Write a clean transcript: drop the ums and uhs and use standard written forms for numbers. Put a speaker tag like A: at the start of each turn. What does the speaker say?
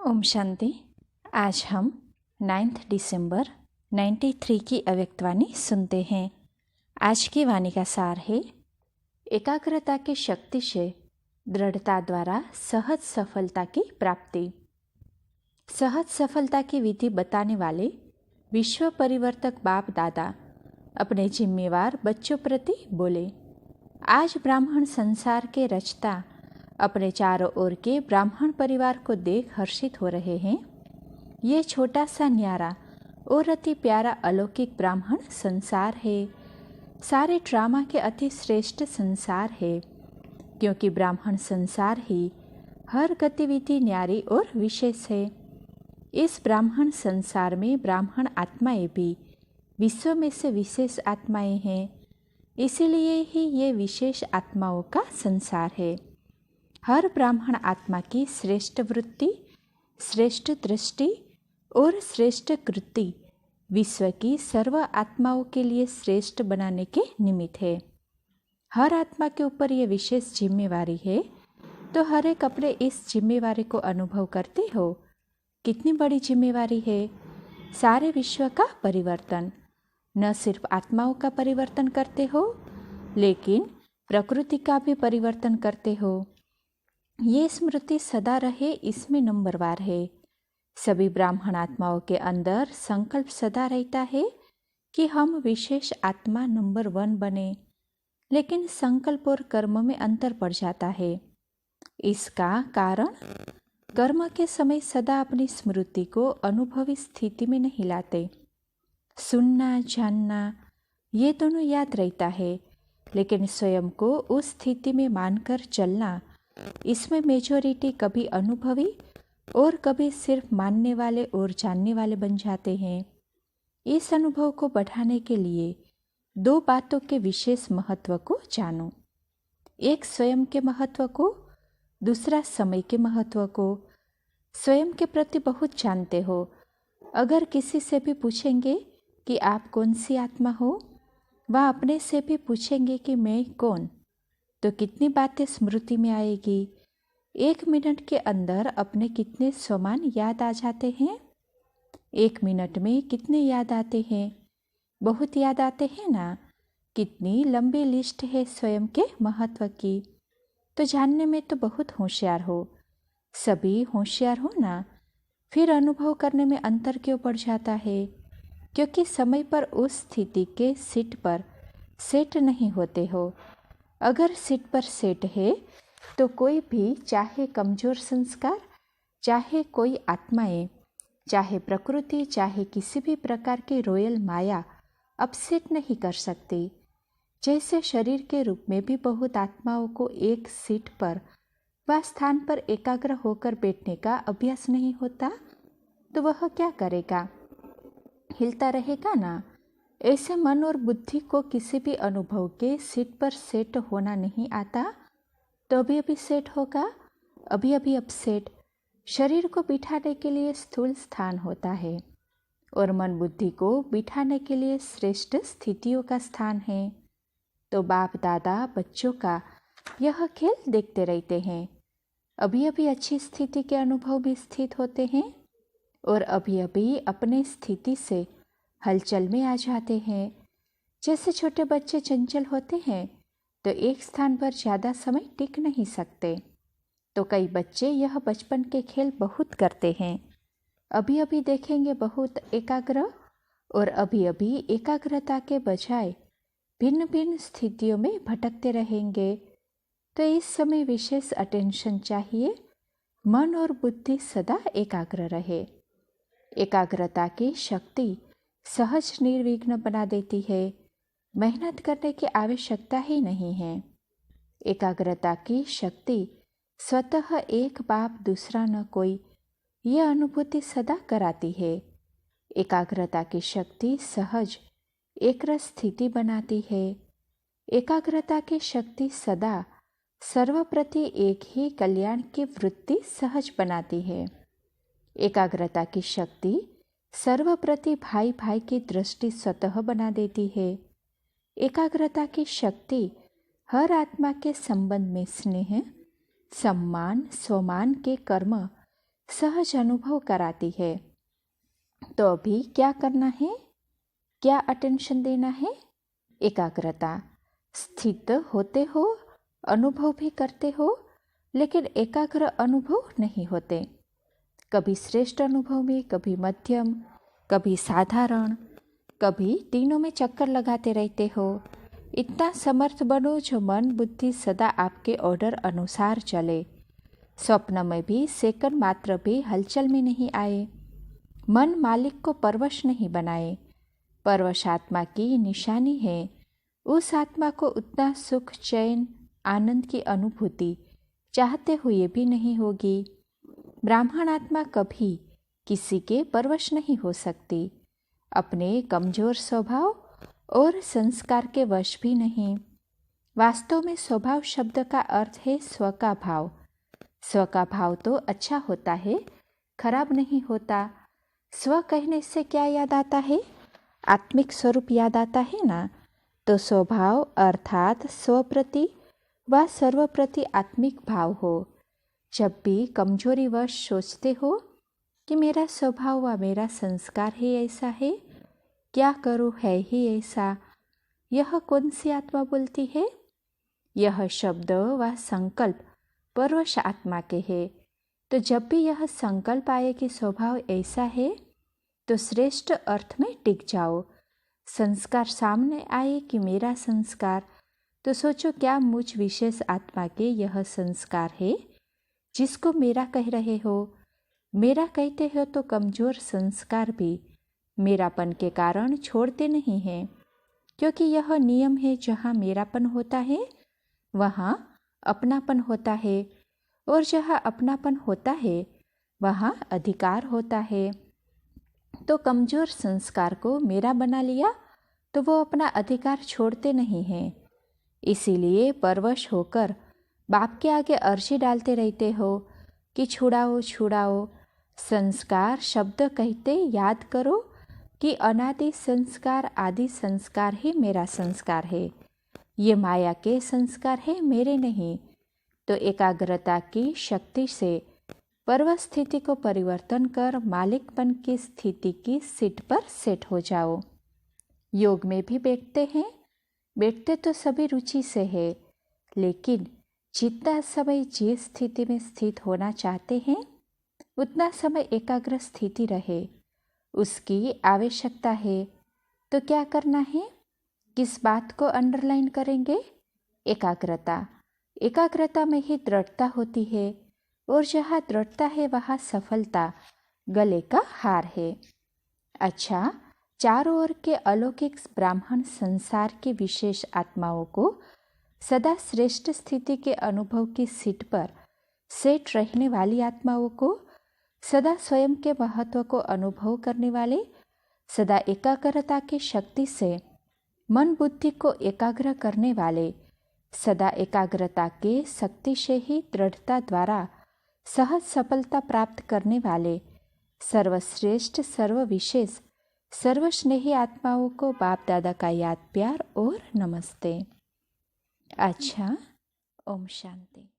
A: ओम शांति। आज हम 9 दिसंबर 93 की अव्यक्तवाणी सुनते हैं। आज की वाणी का सार है, एकाग्रता की शक्ति से दृढ़ता द्वारा सहज सफलता की प्राप्ति। सहज सफलता की विधि बताने वाले विश्व परिवर्तक बाप दादा अपने जिम्मेवार बच्चों प्रति बोले। आज ब्राह्मण संसार के रचता अपने चारों ओर के ब्राह्मण परिवार को देख हर्षित हो रहे हैं। ये छोटा सा न्यारा और अति प्यारा अलौकिक ब्राह्मण संसार है, सारे ड्रामा के अति श्रेष्ठ संसार है, क्योंकि ब्राह्मण संसार ही हर गतिविधि न्यारी और विशेष है। इस ब्राह्मण संसार में ब्राह्मण आत्माएं भी विश्व में से विशेष आत्माएं हैं, इसीलिए ही ये विशेष आत्माओं का संसार है। हर ब्राह्मण आत्मा की श्रेष्ठ वृत्ति, श्रेष्ठ दृष्टि और श्रेष्ठ कृति विश्व की सर्व आत्माओं के लिए श्रेष्ठ बनाने के निमित्त है। हर आत्मा के ऊपर ये विशेष जिम्मेवारी है, तो हर एक अपने इस जिम्मेवारी को अनुभव करते हो। कितनी बड़ी जिम्मेवारी है। सारे विश्व का परिवर्तन, न सिर्फ आत्माओं का परिवर्तन करते हो, लेकिन प्रकृति का भी परिवर्तन करते हो। ये स्मृति सदा रहे, इसमें नंबरवार है। सभी ब्राह्मण आत्माओं के अंदर संकल्प सदा रहता है कि हम विशेष आत्मा नंबर 1 बने, लेकिन संकल्प और कर्म में अंतर पड़ जाता है। इसका कारण कर्म के समय सदा अपनी स्मृति को अनुभवी स्थिति में नहीं लाते। सुनना, जानना ये दोनों याद रहता है, लेकिन स्वयं को उस स्थिति में मानकर चलना, इसमें मेजॉरिटी कभी अनुभवी और कभी सिर्फ मानने वाले और जानने वाले बन जाते हैं। इस अनुभव को बढ़ाने के लिए 2 बातों के विशेष महत्व को जानो। एक स्वयं के महत्व को, दूसरा समय के महत्व को। स्वयं के प्रति बहुत जानते हो। अगर किसी से भी पूछेंगे कि आप कौन सी आत्मा हो, वह अपने से भी पूछेंगे कि मैं कौन, तो कितनी बातें स्मृति में आएगी। 1 मिनट के अंदर अपने कितने स्वमान याद आ जाते हैं। 1 मिनट में कितने याद आते हैं? बहुत याद आते हैं ना। कितनी लंबी लिस्ट है स्वयं के महत्व की। तो जानने में तो बहुत होशियार हो, सभी होशियार हो ना। फिर अनुभव करने में अंतर क्यों पड़ जाता है? क्योंकि समय पर उस स्थिति के सीट पर सेट नहीं होते हो। अगर सीट पर सेट है तो कोई भी, चाहे कमजोर संस्कार, चाहे कोई आत्माएं, चाहे प्रकृति, चाहे किसी भी प्रकार की रॉयल माया अपसेट नहीं कर सकती। जैसे शरीर के रूप में भी बहुत आत्माओं को एक सीट पर व स्थान पर एकाग्र होकर बैठने का अभ्यास नहीं होता, तो वह क्या करेगा? हिलता रहेगा ना। ऐसे मन और बुद्धि को किसी भी अनुभव के सीट पर सेट होना नहीं आता, तो अभी अभी सेट होगा, अभी अभी अपसेट। शरीर को बिठाने के लिए स्थूल स्थान होता है और मन बुद्धि को बिठाने के लिए श्रेष्ठ स्थितियों का स्थान है। तो बाप दादा बच्चों का यह खेल देखते रहते हैं। अभी अभी अच्छी स्थिति के अनुभव भी स्थित होते हैं और अभी अभी अपने स्थिति से हलचल में आ जाते हैं। जैसे छोटे बच्चे चंचल होते हैं तो एक स्थान पर ज़्यादा समय टिक नहीं सकते, तो कई बच्चे यह बचपन के खेल बहुत करते हैं। अभी अभी देखेंगे बहुत एकाग्र, और अभी अभी एकाग्रता के बजाय भिन्न भिन्न स्थितियों में भटकते रहेंगे। तो इस समय विशेष अटेंशन चाहिए। मन और बुद्धि सदा एकाग्र रहे। एकाग्रता की शक्ति सहज निर्विघ्न बना देती है। मेहनत करने की आवश्यकता ही नहीं है। एकाग्रता की शक्ति स्वतः एक बाप दूसरा न कोई, यह अनुभूति सदा कराती है। एकाग्रता की शक्ति सहज एकरस स्थिति बनाती है। एकाग्रता की शक्ति सदा सर्वप्रति एक ही कल्याण की वृत्ति सहज बनाती है। एकाग्रता की शक्ति सर्वप्रति भाई भाई की दृष्टि स्वतः बना देती है। एकाग्रता की शक्ति हर आत्मा के संबंध में स्नेह, सम्मान, स्वमान के कर्म सहज अनुभव कराती है। तो अभी क्या करना है, क्या अटेंशन देना है? एकाग्रता। स्थित होते हो, अनुभव भी करते हो, लेकिन एकाग्र अनुभव नहीं होते। कभी श्रेष्ठ अनुभव में, कभी मध्यम, कभी साधारण, कभी तीनों में चक्कर लगाते रहते हो। इतना समर्थ बनो जो मन बुद्धि सदा आपके ऑर्डर अनुसार चले। स्वप्न में भी सेकंड मात्र भी हलचल में नहीं आए। मन मालिक को परवश नहीं बनाए। परवश आत्मा की निशानी है। उस आत्मा को उतना सुख, चैन, आनंद की अनुभूति चाहते हुए भी नहीं होगी। ब्राह्मण आत्मा कभी किसी के परवश नहीं हो सकती। अपने कमजोर स्वभाव और संस्कार के वश भी नहीं। वास्तव में स्वभाव शब्द का अर्थ है स्व का भाव। स्व का भाव तो अच्छा होता है, खराब नहीं होता। स्व कहने से क्या याद आता है? आत्मिक स्वरूप याद आता है ना। तो स्वभाव अर्थात स्व प्रति व सर्व प्रति आत्मिक भाव हो। जब भी कमजोरी वश सोचते हो कि मेरा स्वभाव व मेरा संस्कार ही ऐसा है, क्या करूँ है ही ऐसा, यह कौन सी आत्मा बोलती है? यह शब्द व संकल्प परवश आत्मा के है। तो जब भी यह संकल्प आए कि स्वभाव ऐसा है, तो श्रेष्ठ अर्थ में टिक जाओ। संस्कार सामने आए कि मेरा संस्कार, तो सोचो क्या मुझ विशेष आत्मा के यह संस्कार है जिसको मेरा कह रहे हो। मेरा कहते हो तो कमजोर संस्कार भी मेरापन के कारण छोड़ते नहीं हैं, क्योंकि यह नियम है, जहाँ मेरापन होता है वहाँ अपनापन होता है, और जहाँ अपनापन होता है वहाँ अधिकार होता है। तो कमजोर संस्कार को मेरा बना लिया तो वो अपना अधिकार छोड़ते नहीं हैं। इसीलिए परवश होकर बाप के आगे अर्जी डालते रहते हो कि छुड़ाओ छुड़ाओ। संस्कार शब्द कहते याद करो कि अनादि संस्कार आदि संस्कार ही मेरा संस्कार है। ये माया के संस्कार है, मेरे नहीं। तो एकाग्रता की शक्ति से पर्व स्थिति को परिवर्तन कर मालिकपन की स्थिति की सीट पर सेट हो जाओ। योग में भी बैठते तो सभी रुचि से है, लेकिन जितना समय जिस स्थिति में स्थित होना चाहते हैं उतना समय एकाग्र स्थिति रहे, उसकी आवश्यकता है। तो क्या करना है, किस बात को अंडरलाइन करेंगे? एकाग्रता। एकाग्रता में ही दृढ़ता होती है, और जहाँ दृढ़ता है वहाँ सफलता गले का हार है। अच्छा, चारों ओर के अलौकिक ब्राह्मण संसार की विशेष आत्माओं को सदा श्रेष्ठ स्थिति के अनुभव की सीट पर सेट रहने वाली आत्माओं को, सदा स्वयं के महत्व को अनुभव करने वाले, सदा एकाग्रता की शक्ति से मन बुद्धि को एकाग्र करने वाले, सदा एकाग्रता के शक्ति से ही दृढ़ता द्वारा सहज सफलता प्राप्त करने वाले, सर्वश्रेष्ठ सर्वविशेष सर्वस्नेही आत्माओं को बाप दादा का याद, प्यार और नमस्ते। अच्छा, ओम शांति।